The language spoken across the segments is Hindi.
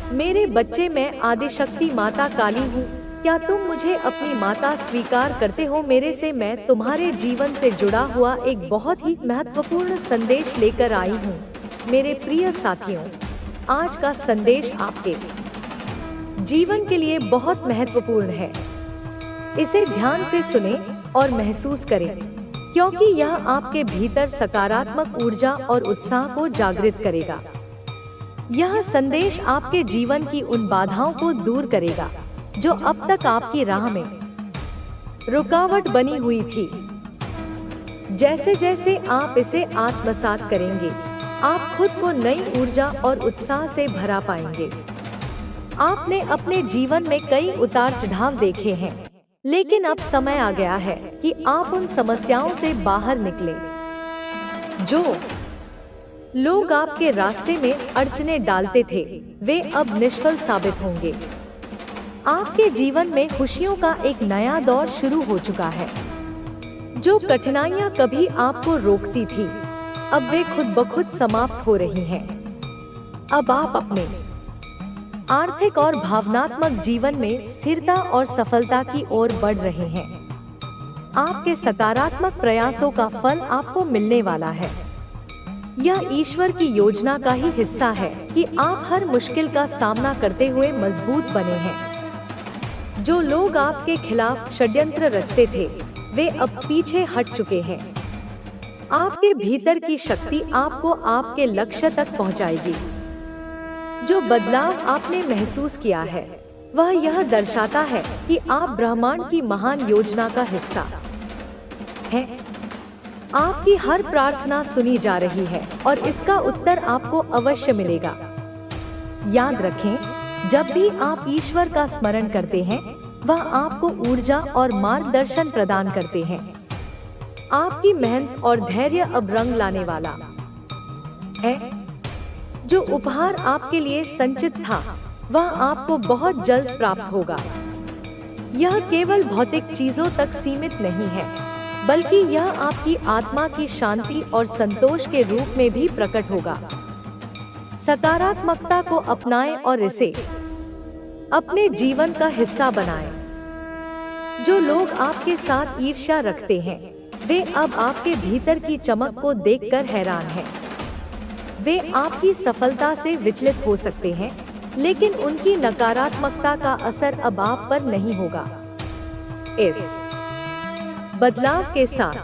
मेरे बच्चे, मैं आदिशक्ति माता काली हूँ। क्या तुम मुझे अपनी माता स्वीकार करते हो? मेरे से मैं तुम्हारे जीवन से जुड़ा हुआ एक बहुत ही महत्वपूर्ण संदेश लेकर आई हूँ। मेरे प्रिय साथियों, आज का संदेश आपके जीवन के लिए बहुत महत्वपूर्ण है। इसे ध्यान से सुने और महसूस करें, क्योंकि यह आपके भीतर सकारात्मक ऊर्जा और उत्साह को जागृत करेगा। यह संदेश आपके जीवन की उन बाधाओं को दूर करेगा जो अब तक आपकी राह में रुकावट बनी हुई थी। जैसे जैसे आप इसे आत्मसात करेंगे, आप खुद को नई ऊर्जा और उत्साह से भरा पाएंगे। आपने अपने जीवन में कई उतार चढ़ाव देखे हैं, लेकिन अब समय आ गया है कि आप उन समस्याओं से बाहर निकलें। जो लोग आपके रास्ते में अड़चनें डालते थे, वे अब निष्फल साबित होंगे। आपके जीवन में खुशियों का एक नया दौर शुरू हो चुका है। जो कठिनाइयां कभी आपको रोकती थी, अब वे खुद ब खुद समाप्त हो रही हैं। अब आप अपने आर्थिक और भावनात्मक जीवन में स्थिरता और सफलता की ओर बढ़ रहे हैं। आपके सकारात्मक प्रयासों का फल आपको मिलने वाला है। यह ईश्वर की योजना का ही हिस्सा है कि आप हर मुश्किल का सामना करते हुए मजबूत बने हैं। जो लोग आपके खिलाफ षड्यंत्र रचते थे, वे अब पीछे हट चुके हैं। आपके भीतर की शक्ति आपको आपके लक्ष्य तक पहुंचाएगी। जो बदलाव आपने महसूस किया है, वह यह दर्शाता है कि आप ब्रह्मांड की महान योजना का हिस्सा हैं। आपकी हर प्रार्थना सुनी जा रही है और इसका उत्तर आपको अवश्य मिलेगा। याद रखें, जब भी आप ईश्वर का स्मरण करते हैं, वह आपको ऊर्जा और मार्गदर्शन प्रदान करते हैं। आपकी मेहनत और धैर्य अब रंग लाने वाला है। जो उपहार आपके लिए संचित था, वह आपको बहुत जल्द प्राप्त होगा। यह केवल भौतिक चीजों तक सीमित नहीं है, बल्कि यह आपकी आत्मा की शांति और संतोष के रूप में भी प्रकट होगा। सकारात्मकता को अपनाएं और इसे अपने जीवन का हिस्सा बनाएं। जो लोग आपके साथ ईर्ष्या रखते हैं, वे अब आपके भीतर की चमक को देखकर हैरान हैं। वे आपकी सफलता से विचलित हो सकते हैं, लेकिन उनकी नकारात्मकता का असर अब आप पर नहीं होगा। इस बदलाव के साथ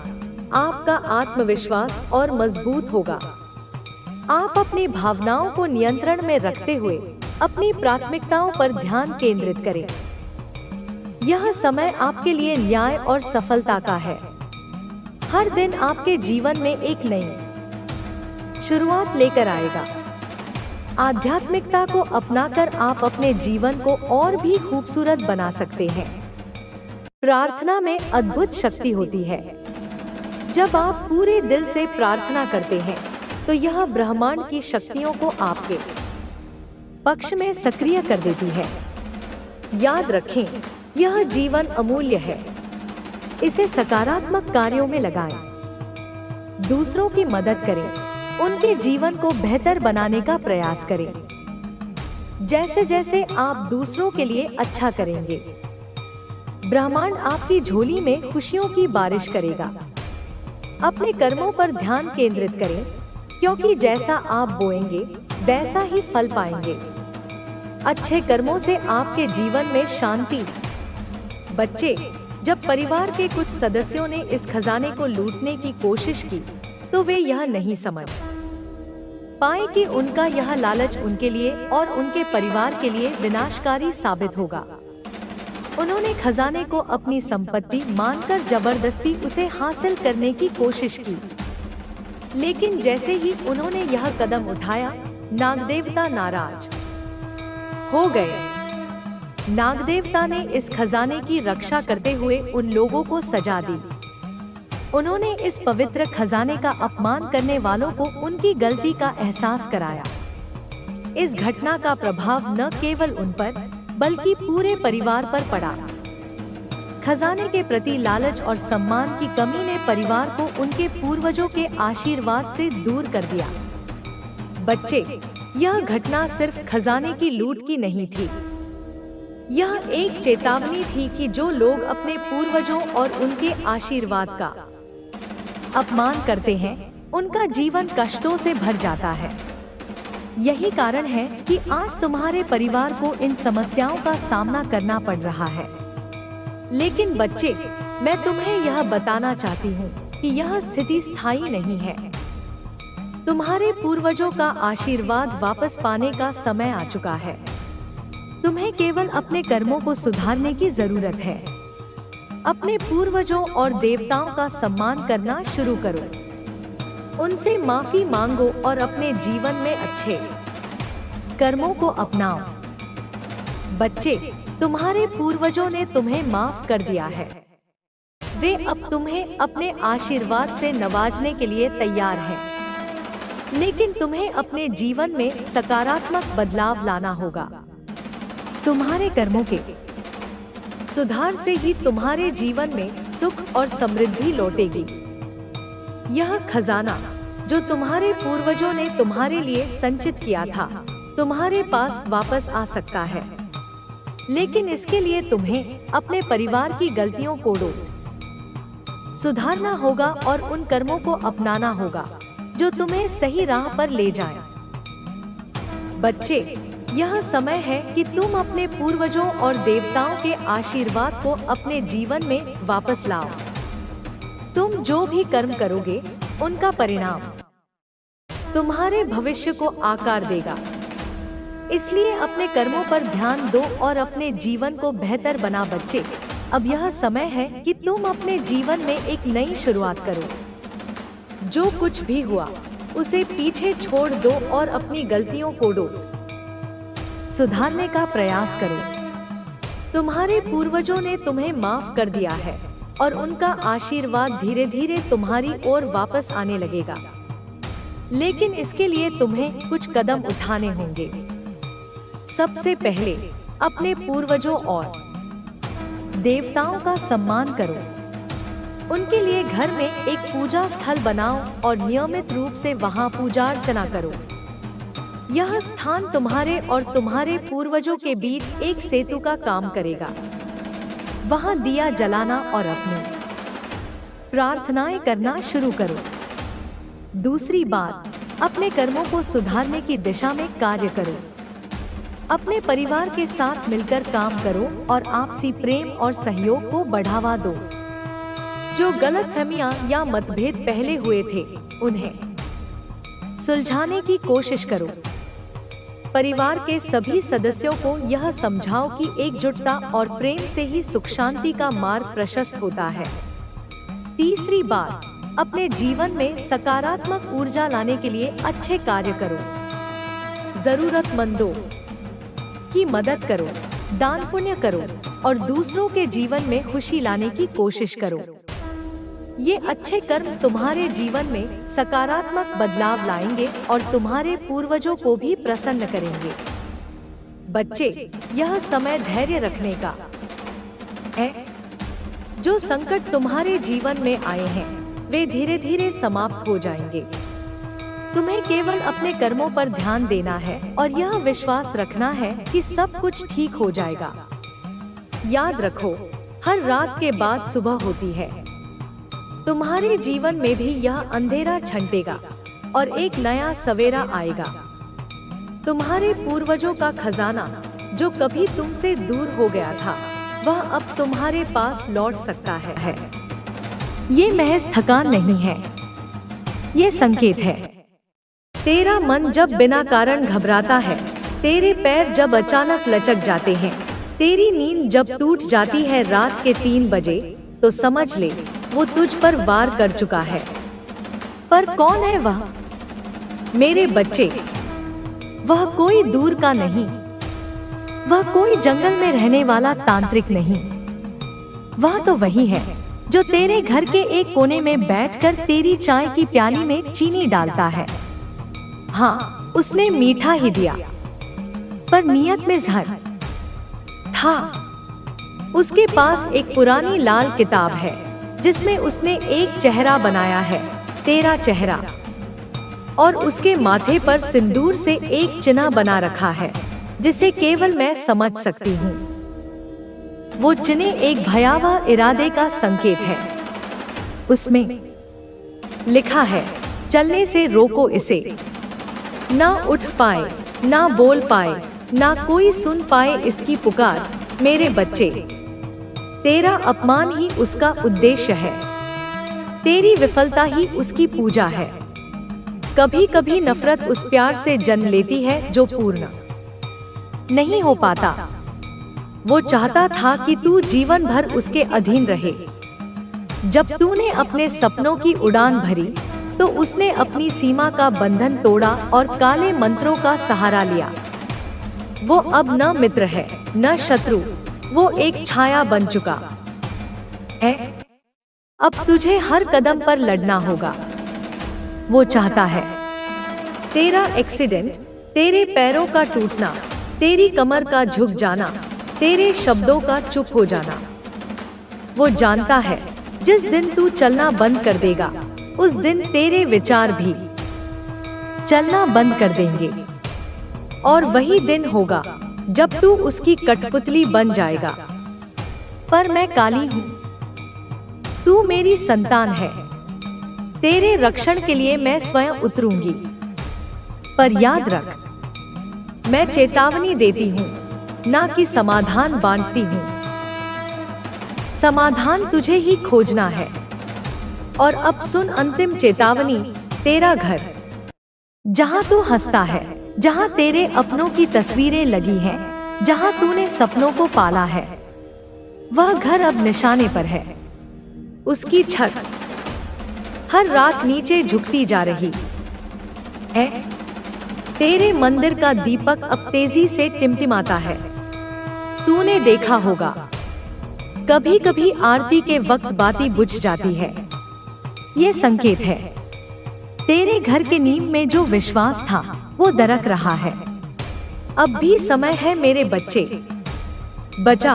आपका आत्मविश्वास और मजबूत होगा। आप अपनी भावनाओं को नियंत्रण में रखते हुए अपनी प्राथमिकताओं पर ध्यान केंद्रित करें। यह समय आपके लिए न्याय और सफलता का है। हर दिन आपके जीवन में एक नई शुरुआत लेकर आएगा। आध्यात्मिकता को अपनाकर आप अपने जीवन को और भी खूबसूरत बना सकते हैं। प्रार्थना में अद्भुत शक्ति होती है। जब आप पूरे दिल से प्रार्थना करते हैं, तो यह ब्रह्मांड की शक्तियों को आपके पक्ष में सक्रिय कर देती है। याद रखें, यह जीवन अमूल्य है। इसे सकारात्मक कार्यों में लगाएं। दूसरों की मदद करें, उनके जीवन को बेहतर बनाने का प्रयास करें। जैसे जैसे आप दूसरों के लिए अच्छा करेंगे, ब्रह्मांड आपकी झोली में खुशियों की बारिश करेगा। अपने कर्मों पर ध्यान केंद्रित करें, क्योंकि जैसा आप बोएंगे, वैसा ही फल पाएंगे। अच्छे कर्मों से आपके जीवन में शांति। बच्चे, जब परिवार के कुछ सदस्यों ने इस खजाने को लूटने की कोशिश की, तो वे यह नहीं समझ पाए कि उनका यह लालच उनके लिए और उनके परिवार के लिए विनाशकारी साबित होगा। उन्होंने खजाने को अपनी संपत्ति मानकर जबरदस्ती उसे हासिल करने की कोशिश की। लेकिन जैसे ही उन्होंने यह कदम उठाया, नागदेवता नाराज हो गए। नागदेवता ने इस खजाने की रक्षा करते हुए उन लोगों को सजा दी। उन्होंने इस पवित्र खजाने का अपमान करने वालों को उनकी गलती का एहसास कराया। इस घटना का प्रभाव न केवल उन पर, बल्कि पूरे परिवार पर पड़ा। खजाने के प्रति लालच और सम्मान की कमी ने परिवार को उनके पूर्वजों के आशीर्वाद से दूर कर दिया। बच्चे, यह घटना सिर्फ खजाने की लूट की नहीं थी, यह एक चेतावनी थी कि जो लोग अपने पूर्वजों और उनके आशीर्वाद का अपमान करते हैं, उनका जीवन कष्टों से भर जाता है। यही कारण है कि आज तुम्हारे परिवार को इन समस्याओं का सामना करना पड़ रहा है। लेकिन बच्चे, मैं तुम्हें यह बताना चाहती हूँ कि यह स्थिति स्थायी नहीं है। तुम्हारे पूर्वजों का आशीर्वाद वापस पाने का समय आ चुका है। तुम्हें केवल अपने कर्मों को सुधारने की जरूरत है। अपने पूर्वजों और देवताओं का सम्मान करना शुरू करो, उनसे माफी मांगो और अपने जीवन में अच्छे कर्मों को अपनाओ। बच्चे, तुम्हारे पूर्वजों ने तुम्हें माफ कर दिया है। वे अब तुम्हें अपने आशीर्वाद से नवाजने के लिए तैयार हैं। लेकिन तुम्हें अपने जीवन में सकारात्मक बदलाव लाना होगा। तुम्हारे कर्मों के सुधार से ही तुम्हारे जीवन में सुख और समृद्धि लौटेगी। यह खजाना जो तुम्हारे पूर्वजों ने तुम्हारे लिए संचित किया था, तुम्हारे पास वापस आ सकता है। लेकिन इसके लिए तुम्हें अपने परिवार की गलतियों को सुधारना होगा और उन कर्मों को अपनाना होगा जो तुम्हें सही राह पर ले जाएं। बच्चे, यह समय है कि तुम अपने पूर्वजों और देवताओं के आशीर्वाद को अपने जीवन में वापस लाओ। तुम जो भी कर्म करोगे, उनका परिणाम तुम्हारे भविष्य को आकार देगा। इसलिए अपने कर्मों पर ध्यान दो और अपने जीवन को बेहतर बना। बच्चे, अब यह समय है कि तुम अपने जीवन में एक नई शुरुआत करो। जो कुछ भी हुआ, उसे पीछे छोड़ दो और अपनी गलतियों को सुधारने का प्रयास करो। तुम्हारे पूर्वजों ने तुम्हें माफ कर दिया है और उनका आशीर्वाद धीरे धीरे तुम्हारी ओर वापस आने लगेगा। लेकिन इसके लिए तुम्हें कुछ कदम उठाने होंगे। सबसे पहले अपने पूर्वजों और देवताओं का सम्मान करो। उनके लिए घर में एक पूजा स्थल बनाओ और नियमित रूप से वहां पूजा अर्चना करो। यह स्थान तुम्हारे और तुम्हारे पूर्वजों के बीच एक सेतु का काम करेगा। वहां दिया जलाना और अपनी प्रार्थनाएं करना शुरू करो। दूसरी बात, अपने कर्मों को सुधारने की दिशा में कार्य करो। अपने परिवार के साथ मिलकर काम करो और आपसी प्रेम और सहयोग को बढ़ावा दो। जो गलतफहमियां या मतभेद पहले हुए थे, उन्हें सुलझाने की कोशिश करो। परिवार के सभी सदस्यों को यह समझाओ कि एकजुटता और प्रेम से ही सुख शांति का मार्ग प्रशस्त होता है। तीसरी बात, अपने जीवन में सकारात्मक ऊर्जा लाने के लिए अच्छे कार्य करो। जरूरतमंदों की मदद करो, दान पुण्य करो और दूसरों के जीवन में खुशी लाने की कोशिश करो। ये अच्छे कर्म तुम्हारे जीवन में सकारात्मक बदलाव लाएंगे और तुम्हारे पूर्वजों को भी प्रसन्न करेंगे। बच्चे, यह समय धैर्य रखने का है। जो संकट तुम्हारे जीवन में आए हैं, वे धीरे धीरे समाप्त हो जाएंगे। तुम्हें केवल अपने कर्मों पर ध्यान देना है और यह विश्वास रखना है कि सब कुछ ठीक हो जाएगा। याद रखो, हर रात के बाद सुबह होती है। तुम्हारे जीवन में भी यह अंधेरा छंटेगा और एक नया सवेरा आएगा। तुम्हारे पूर्वजों का खजाना जो कभी तुमसे दूर हो गया था, वह अब तुम्हारे पास लौट सकता है। ये महज थकान नहीं है, ये संकेत है। तेरा मन जब बिना कारण घबराता है, तेरे पैर जब अचानक लचक जाते हैं, तेरी नींद जब टूट जाती है रात के 3 बजे, तो समझ ले वो तुझ पर वार कर चुका है। पर कौन है वह? मेरे बच्चे, वह कोई दूर का नहीं, वह कोई जंगल में रहने वाला तांत्रिक नहीं। वह तो वही है जो तेरे घर के एक कोने में बैठकर तेरी चाय की प्याली में चीनी डालता है। हाँ, उसने मीठा ही दिया, पर नियत में जहर था। उसके पास एक पुरानी लाल किताब है जिसमें उसने एक चेहरा बनाया है, तेरा चेहरा। और उसके माथे पर सिंदूर से एक चिन्ह बना रखा है जिसे केवल मैं समझ सकती हूँ। वो चिन्ह एक भयावह इरादे का संकेत है। उसमें लिखा है, चलने से रोको इसे। ना उठ पाए, ना बोल पाए, ना कोई सुन पाए इसकी पुकार। मेरे बच्चे, तेरा अपमान ही उसका उद्देश्य है, तेरी विफलता ही उसकी पूजा है। कभी कभी नफरत उस प्यार से जन्म लेती है जो पूर्ण नहीं हो पाता। वो चाहता था कि तू जीवन भर उसके अधीन रहे। जब तूने अपने सपनों की उड़ान भरी तो उसने अपनी सीमा का बंधन तोड़ा और काले मंत्रों का सहारा लिया। वो अब न मित्र है न शत्रु, वो एक छाया बन चुका है। अब तुझे हर कदम पर लड़ना होगा। वो चाहता है तेरा एक्सीडेंट, तेरे पैरों का टूटना, तेरी कमर का झुक जाना, तेरे शब्दों का चुप हो जाना। वो जानता है जिस दिन तू चलना बंद कर देगा उस दिन तेरे विचार भी चलना बंद कर देंगे। और वही दिन होगा जब तू उसकी कठपुतली बन जाएगा। पर मैं काली हूँ, तू मेरी संतान है। तेरे रक्षण के लिए मैं स्वयं उतरूंगी। पर याद रख, मैं चेतावनी देती हूँ, ना कि समाधान बांटती हूँ। समाधान तुझे ही खोजना है। और अब सुन अंतिम चेतावनी, तेरा घर, जहाँ तू हंसता है, जहाँ तेरे अपनों की तस्वीरें लगी हैं, जहाँ तूने सपनों को पाला है, वह घर अब निशाने पर है। उसकी छत हर रात नीचे झुकती जा रही है। तेरे मंदिर का दीपक अब तेजी से टिमटिमाता है। तूने देखा होगा, कभी कभी आरती के वक्त बाती बुझ जाती है। ये संकेत है तेरे घर के नींव में जो विश्वास था वो दरक रहा है। अब भी समय है मेरे बच्चे, बचा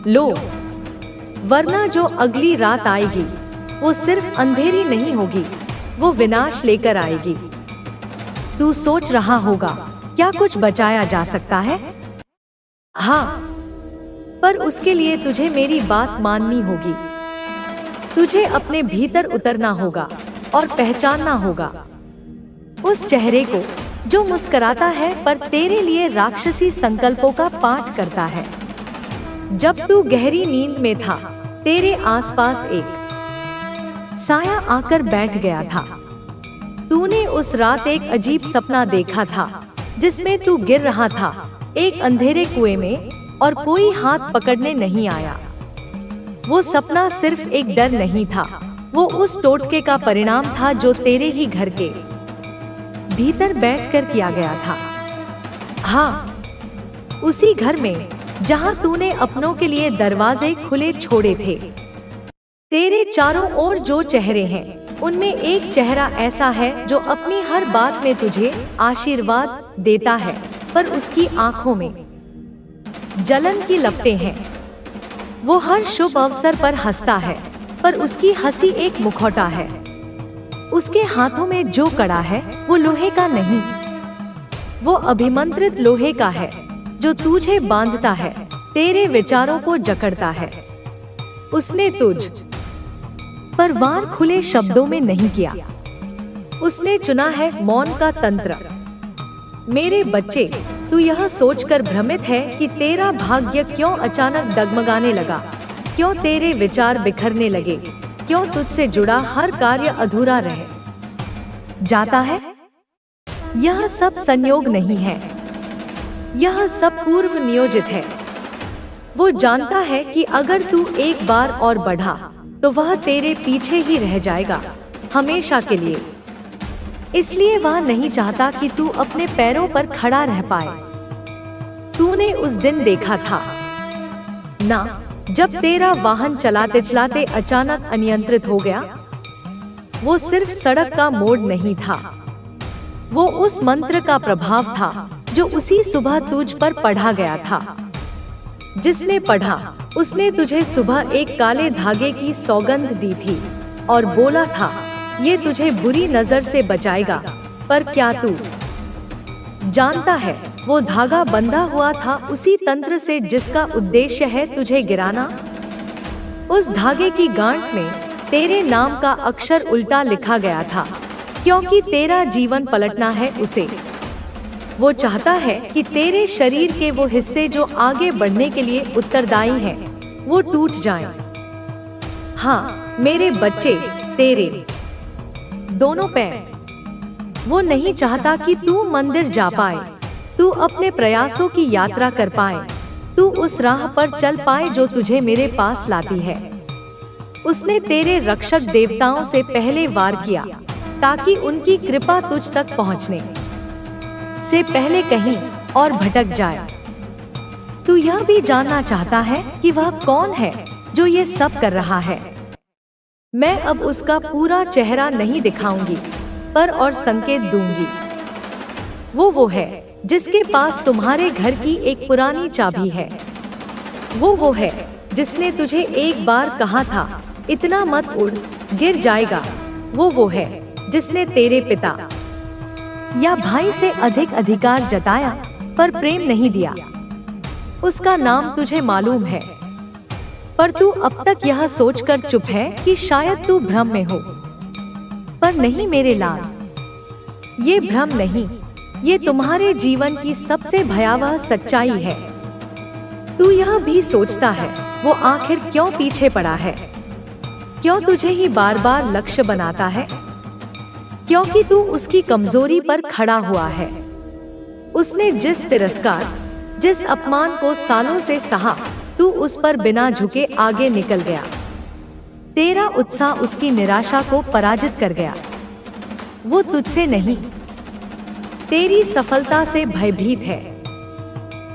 लो, वरना जो अगली रात आएगी वो सिर्फ अंधेरी नहीं होगी, वो विनाश लेकर आएगी। तू सोच रहा होगा, क्या कुछ बचाया जा सकता है? हाँ, पर उसके लिए तुझे मेरी बात माननी होगी। तुझे अपने भीतर उतरना होगा और पहचानना होगा उस चेहरे को जो मुस्कुराता है पर तेरे लिए राक्षसी संकल्पों का पाठ करता है। जब तू गहरी नींद में था, तेरे आसपास एक साया आकर बैठ गया था। तूने उस रात एक अजीब सपना देखा था जिसमें तू गिर रहा था एक अंधेरे कुएं में और कोई हाथ पकड़ने नहीं आया। वो सपना सिर्फ एक डर नहीं था, वो उस टोटके का परिणाम था जो तेरे ही घर के भीतर बैठकर किया गया था। हाँ, उसी घर में जहाँ तूने अपनों के लिए दरवाजे खुले छोड़े थे। तेरे चारों ओर जो चेहरे हैं, उनमें एक चेहरा ऐसा है जो अपनी हर बात में तुझे आशीर्वाद देता है, पर उसकी आंखों में जलन की लपटें हैं। वो हर शुभ अवसर पर हंसता है, पर उसकी हंसी एक मुखौटा है। उसके हाथों में जो कड़ा है वो लोहे का नहीं, वो अभिमंत्रित लोहे का है जो तुझे बांधता है, तेरे विचारों को जकड़ता है। उसने तुझ पर वार खुले शब्दों में नहीं किया, उसने चुना है मौन का तंत्र। मेरे बच्चे, तू यह सोचकर भ्रमित है कि तेरा भाग्य क्यों अचानक डगमगाने लगा, क्यों तेरे विचार बिखरने लगे, क्यों तुझसे जुड़ा हर कार्य अधूरा रह जाता है। यह सब संयोग नहीं है, यह सब पूर्व नियोजित है। वो जानता है कि अगर तू एक बार और बढ़ा तो वह तेरे पीछे ही रह जाएगा, हमेशा के लिए। इसलिए वह नहीं चाहता कि तू अपने पैरों पर खड़ा रह पाए। तूने उस दिन देखा था ना, जब तेरा वाहन चलाते चलाते अचानक अनियंत्रित हो गया। वो सिर्फ सड़क का मोड़ नहीं था, वो उस मंत्र का प्रभाव था जो उसी सुबह तुझ पर पढ़ा गया था। जिसने पढ़ा उसने तुझे सुबह एक काले धागे की सौगंध दी थी और बोला था, ये तुझे बुरी नजर से बचाएगा। पर क्या तू जानता है, वो धागा बंधा हुआ था उसी तंत्र से जिसका उद्देश्य है तुझे गिराना। उस धागे की गांठ में तेरे नाम का अक्षर उल्टा लिखा गया था, क्योंकि तेरा जीवन पलटना है उसे। वो चाहता है कि तेरे शरीर के वो हिस्से जो आगे बढ़ने के लिए उत्तरदायी हैं, वो टूट जाएं। हाँ मेरे बच्चे, तेरे दोनों पैर। वो नहीं चाहता कि तू मंदिर जा पाए, तू अपने प्रयासों की यात्रा कर पाए, तू उस राह पर चल पाए जो तुझे मेरे पास लाती है। उसने तेरे रक्षक देवताओं से पहले वार किया, ताकि उनकी कृपा तुझ तक पहुंचने से पहले कहीं और भटक जाए। तू यह भी जानना चाहता है कि वह कौन है जो ये सब कर रहा है। मैं अब उसका पूरा चेहरा नहीं दिखाऊंगी, पर और संकेत दूंगी। वो है जिसके पास तुम्हारे घर की एक पुरानी चाबी है। वो है जिसने तुझे एक बार कहा था, इतना मत उड़, गिर जाएगा। वो है जिसने तेरे पिता या भाई से अधिक अधिकार जताया पर प्रेम नहीं दिया। उसका नाम तुझे मालूम है, पर तू अब तक यह सोचकर चुप है कि शायद तू भ्रम में हो। पर नहीं मेरे लाल, ये भ्रम नहीं, ये तुम्हारे जीवन की सबसे भयावह सच्चाई है। तू यह भी सोचता है वो आखिर क्यों पीछे पड़ा है, क्यों तुझे ही बार बार लक्ष्य बनाता है, क्योंकि तू उसकी कमजोरी पर खड़ा हुआ है। उसने जिस तिरस्कार, जिस अपमान को सालों से सहा, तू उस पर बिना झुके आगे निकल गया। तेरा उत्साह उसकी निराशा को पराजित कर गया। वो तुझसे नहीं, तेरी सफलता से भयभीत है।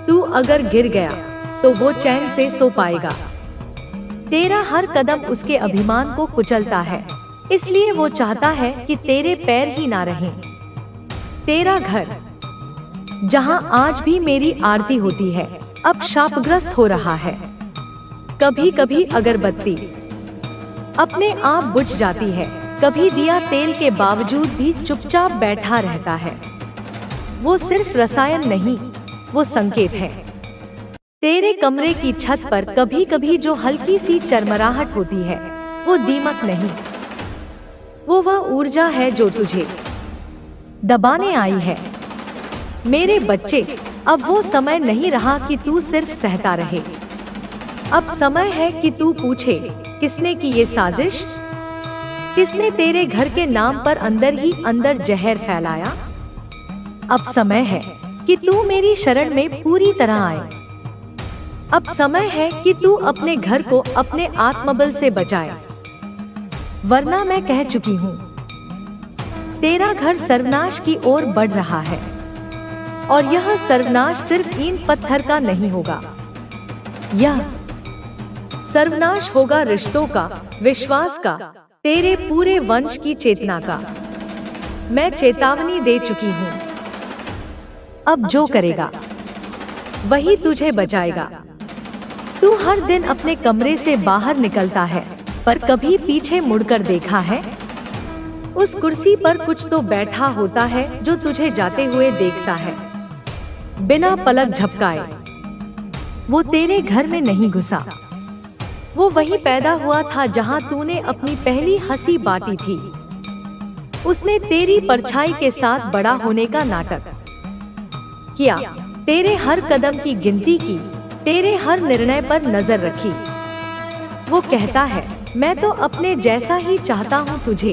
तू अगर गिर गया तो वो चैन से सो पाएगा। तेरा हर कदम उसके अभिमान को कुचलता है, इसलिए वो चाहता है कि तेरे पैर ही ना रहें। तेरा घर, जहां आज भी मेरी आरती होती है, अब शापग्रस्त हो रहा है। कभी कभी अगरबत्ती अपने आप बुझ जाती है, कभी दिया तेल के बावजूद भी चुपचाप बैठा रहता है। वो सिर्फ रसायन नहीं, वो संकेत है। तेरे कमरे की छत पर कभी कभी जो हल्की सी चरमराहट होती है, वो दीमक नहीं, वो वह ऊर्जा है जो तुझे दबाने आई है। मेरे बच्चे, अब वो समय नहीं रहा कि तू सिर्फ सहता रहे। अब समय है कि तू पूछे, किसने की ये साजिश? किसने तेरे घर के नाम पर अंदर ही अंदर जहर फैलाया? अब समय है कि तू मेरी शरण में पूरी तरह आए। अब समय है कि तू अपने घर को अपने आत्मबल से बचाए, वरना मैं कह चुकी हूँ, तेरा घर सर्वनाश की ओर बढ़ रहा है। और यह सर्वनाश सिर्फ ईंट पत्थर का नहीं होगा, यह सर्वनाश होगा रिश्तों का, विश्वास का, तेरे पूरे वंश की चेतना का। मैं चेतावनी दे चुकी हूँ। अब जो करेगा वही तुझे बचाएगा। तू हर दिन अपने कमरे से बाहर निकलता है, पर कभी पीछे मुड़कर देखा है? उस कुर्सी पर कुछ तो बैठा होता है जो तुझे जाते हुए देखता है, बिना पलक झपकाए। वो तेरे घर में नहीं घुसा, वो वहीं पैदा हुआ था जहां तूने अपनी पहली हंसी बांटी थी। उसने तेरी परछाई के साथ बड़ा होने का नाटक किया, तेरे हर कदम की गिनती की, तेरे हर निर्णय पर नजर रखी। वो कहता है, मैं तो अपने जैसा ही चाहता हूँ तुझे,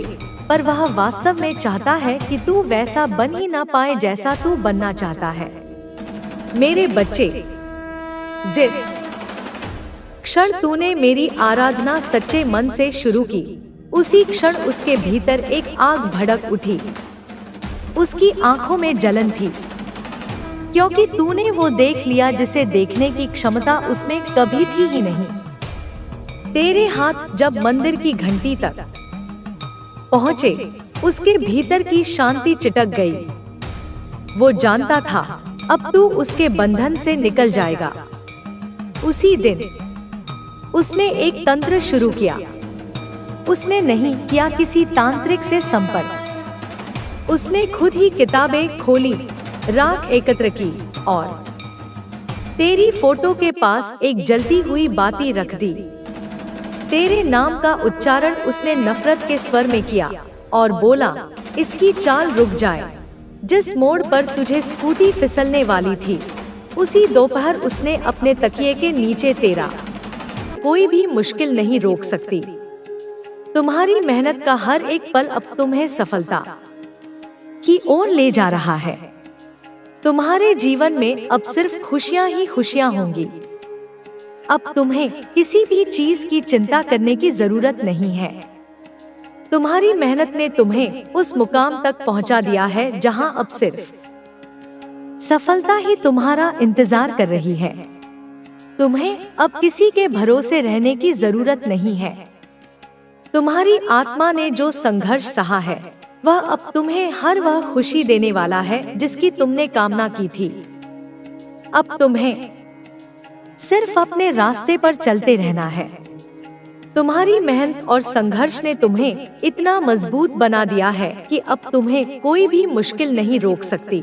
पर वह वास्तव में चाहता है कि तू वैसा बन ही ना पाए जैसा तू बनना चाहता है। मेरे बच्चे, जिस क्षण तूने मेरी आराधना सच्चे मन से शुरू की, उसी क्षण उसके भीतर एक आग भड़क उठी। उसकी आंखों में जलन थी, क्योंकि तूने वो देख लिया जिसे देखने की क्षमता उसमें कभी थी ही नहीं। तेरे हाथ जब मंदिर की घंटी तक पहुंचे, उसके भीतर की शांति चिटक गई। वो जानता था अब तू उसके बंधन से निकल जाएगा। उसी दिन उसने एक तंत्र शुरू किया। उसने नहीं किया किसी तांत्रिक से संपर्क। उसने खुद ही किताबें खोली, राख एकत्र की और तेरी फोटो के पास एक जलती हुई बाती रख दी। तेरे नाम का उच्चारण उसने नफरत के स्वर में किया और बोला, इसकी चाल रुक जाए। जिस मोड़ पर तुझे स्कूटी फिसलने वाली थी, उसी दोपहर उसने अपने तकिए के नीचे तेरा कोई भी मुश्किल नहीं रोक सकती। तुम्हारी मेहनत का हर एक पल अब तुम्हें सफलता की ओर ले जा रहा है। तुम्हारे जीवन में अब सिर्फ खुशियां ही खुशियां होंगी। अब तुम्हें किसी भी चीज की चिंता करने की जरूरत नहीं है। तुम्हारी मेहनत ने तुम्हें उस मुकाम तक पहुंचा दिया है जहां अब सिर्फ सफलता ही तुम्हारा इंतजार कर रही है। तुम्हें अब किसी के भरोसे रहने की जरूरत नहीं है। तुम्हारी आत्मा ने जो संघर्ष सहा है, वह अब तुम्हें हर वह खुशी देने वाला है जिसकी तुमने कामना की थी। अब तुम्हें सिर्फ अपने रास्ते पर चलते रहना है। तुम्हारी मेहनत और संघर्ष ने तुम्हें इतना मजबूत बना दिया है कि अब तुम्हें कोई भी मुश्किल नहीं रोक सकती।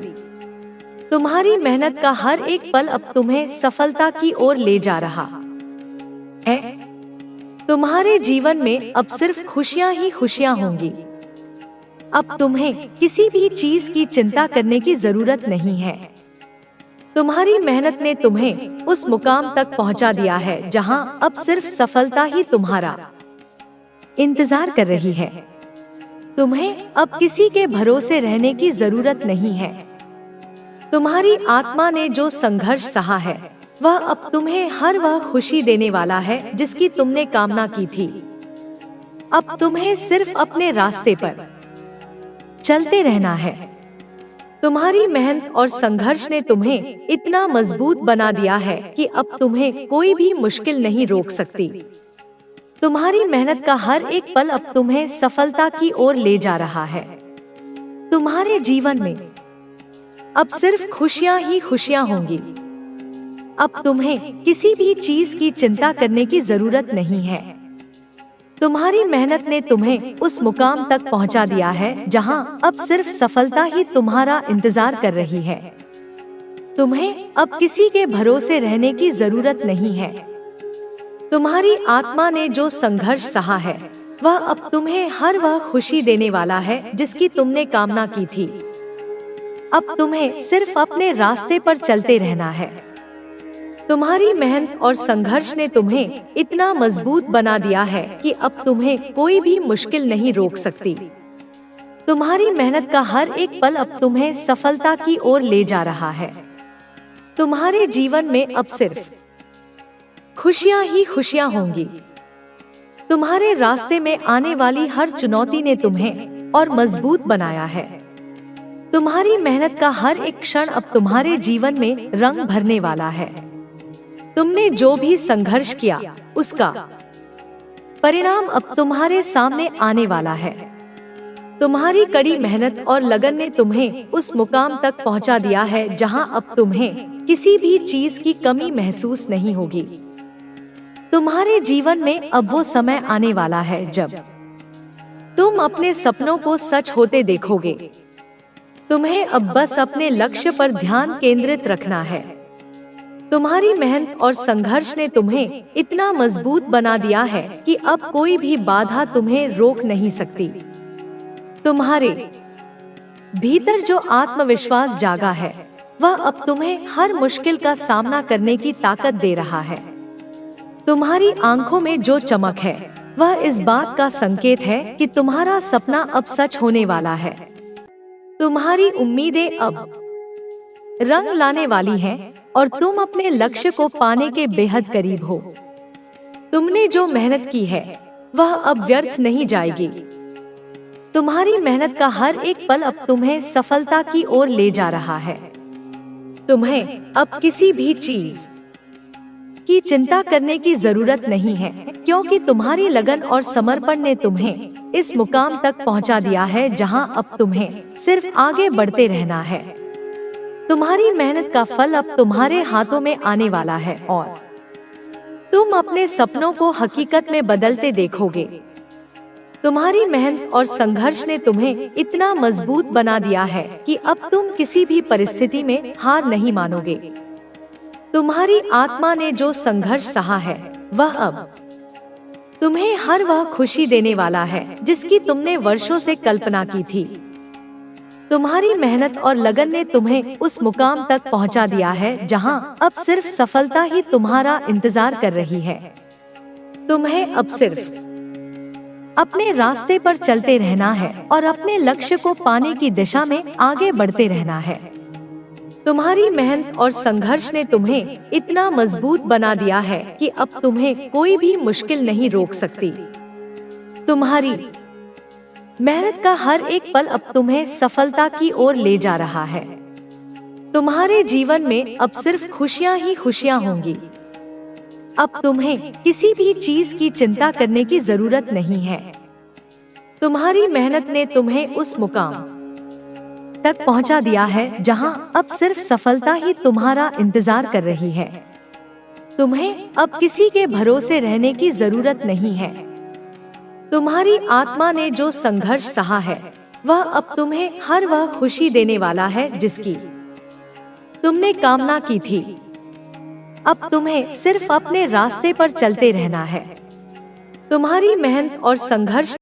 तुम्हारी मेहनत का हर एक पल अब तुम्हें सफलता की ओर ले जा रहा है। तुम्हारे जीवन में अब सिर्फ खुशियां ही खुशियां होंगी। अब तुम्हें किसी भी चीज की चिंता करने की जरूरत नहीं है। तुम्हारी मेहनत ने तुम्हें उस मुकाम तक पहुंचा दिया है जहां अब सिर्फ सफलता ही तुम्हारा इंतजार कर रही है। तुम्हें अब किसी के भरोसे रहने की जरूरत नहीं है। तुम्हारी आत्मा ने जो संघर्ष सहा है, वह अब तुम्हें हर वह खुशी देने वाला है जिसकी तुमने कामना की थी। अब तुम्हें सिर्फ अपने रास्ते पर चलते रहना है। तुम्हारी मेहनत और संघर्ष ने तुम्हें इतना मजबूत बना दिया है कि अब तुम्हें कोई भी मुश्किल नहीं रोक सकती। तुम्हारी मेहनत का हर एक पल अब तुम्हें सफलता की ओर ले जा रहा है। तुम्हारे जीवन में अब सिर्फ खुशियां ही खुशियां होंगी। अब तुम्हें किसी भी चीज की चिंता करने की जरूरत नहीं है। तुम्हारी मेहनत ने तुम्हें उस मुकाम तक पहुंचा दिया है जहां अब सिर्फ सफलता ही तुम्हारा इंतजार कर रही है। तुम्हें अब किसी के भरोसे रहने की जरूरत नहीं है। तुम्हारी आत्मा ने जो संघर्ष सहा है, वह अब तुम्हें हर वह खुशी देने वाला है जिसकी तुमने कामना की थी। अब तुम्हें सिर्फ अपने रास्ते पर चलते रहना है। तुम्हारी मेहनत और संघर्ष ने तुम्हें इतना मजबूत बना दिया है कि अब तुम्हें कोई भी मुश्किल नहीं रोक सकती। तुम्हारी मेहनत का हर एक पल अब तुम्हें सफलता की ओर ले जा रहा है। तुम्हारे जीवन में अब सिर्फ खुशियां ही खुशियां होंगी। तुम्हारे रास्ते में आने वाली हर चुनौती ने तुम्हें और मजबूत बनाया है। तुम्हारी मेहनत का हर एक क्षण अब तुम्हारे जीवन में रंग भरने वाला है। तुमने जो भी संघर्ष किया, उसका परिणाम अब तुम्हारे सामने आने वाला है। तुम्हारी कड़ी मेहनत और लगन ने तुम्हें उस मुकाम तक पहुंचा दिया है जहां अब तुम्हें किसी भी चीज की कमी महसूस नहीं होगी। तुम्हारे जीवन में अब वो समय आने वाला है जब तुम अपने सपनों को सच होते देखोगे। तुम्हें अब बस अपने लक्ष्य पर ध्यान केंद्रित रखना है। तुम्हारी मेहनत और संघर्ष ने तुम्हें इतना मजबूत बना दिया है कि अब कोई भी बाधा तुम्हें रोक नहीं सकती। तुम्हारे भीतर जो आत्मविश्वास जागा है, वह अब तुम्हें हर मुश्किल का सामना करने की ताकत दे रहा है। तुम्हारी आंखों में जो चमक है, वह इस बात का संकेत है कि तुम्हारा सपना अब सच होने वाला है। तुम्हारी उम्मीदें अब रंग लाने वाली हैं और तुम अपने लक्ष्य को पाने के बेहद करीब हो। तुमने जो मेहनत की है, वह अब व्यर्थ नहीं जाएगी। तुम्हारी मेहनत का हर एक पल अब तुम्हें सफलता की ओर ले जा रहा है। तुम्हें अब किसी भी चीज की चिंता करने की जरूरत नहीं है, क्योंकि तुम्हारी लगन और समर्पण ने तुम्हें इस मुकाम तक पहुंचा दिया है जहां अब तुम्हें सिर्फ आगे बढ़ते रहना है। तुम्हारी मेहनत का फल अब तुम्हारे हाथों में आने वाला है और तुम अपने सपनों को हकीकत में बदलते देखोगे। तुम्हारी मेहनत और संघर्ष ने तुम्हें इतना मजबूत बना दिया है कि अब तुम किसी भी परिस्थिति में हार नहीं मानोगे। तुम्हारी आत्मा ने जो संघर्ष सहा है वह अब तुम्हें हर वह खुशी देने वाला है जिसकी तुमने वर्षों से कल्पना की थी। तुम्हारी मेहनत और लगन ने तुम्हें उस मुकाम तक पहुंचा दिया है जहां अब सिर्फ सफलता ही तुम्हारा इंतजार कर रही है। तुम्हें अब सिर्फ अपने रास्ते पर चलते रहना है और अपने लक्ष्य को पाने की दिशा में आगे बढ़ते रहना है। तुम्हारी मेहनत और संघर्ष ने तुम्हें इतना मजबूत बना दिया है कि अब तुम्हें कोई भी मुश्किल नहीं रोक सकती। तुम्हारी मेहनत का हर एक पल अब तुम्हें सफलता की ओर ले जा रहा है। तुम्हारे जीवन में अब सिर्फ खुशियां ही खुशियां होंगी। अब तुम्हें किसी भी चीज की चिंता करने की जरूरत नहीं है। तुम्हारी मेहनत ने तुम्हें उस मुकाम तक पहुंचा दिया है जहां अब सिर्फ सफलता ही तुम्हारा इंतजार कर रही है। तुम्हें अब किसी के भरोसे रहने की जरूरत नहीं है। तुम्हारी आत्मा ने जो संघर्ष सहा है वह अब तुम्हें हर वह खुशी देने वाला है जिसकी तुमने कामना की थी। अब तुम्हें सिर्फ अपने रास्ते पर चलते रहना है। तुम्हारी मेहनत और संघर्ष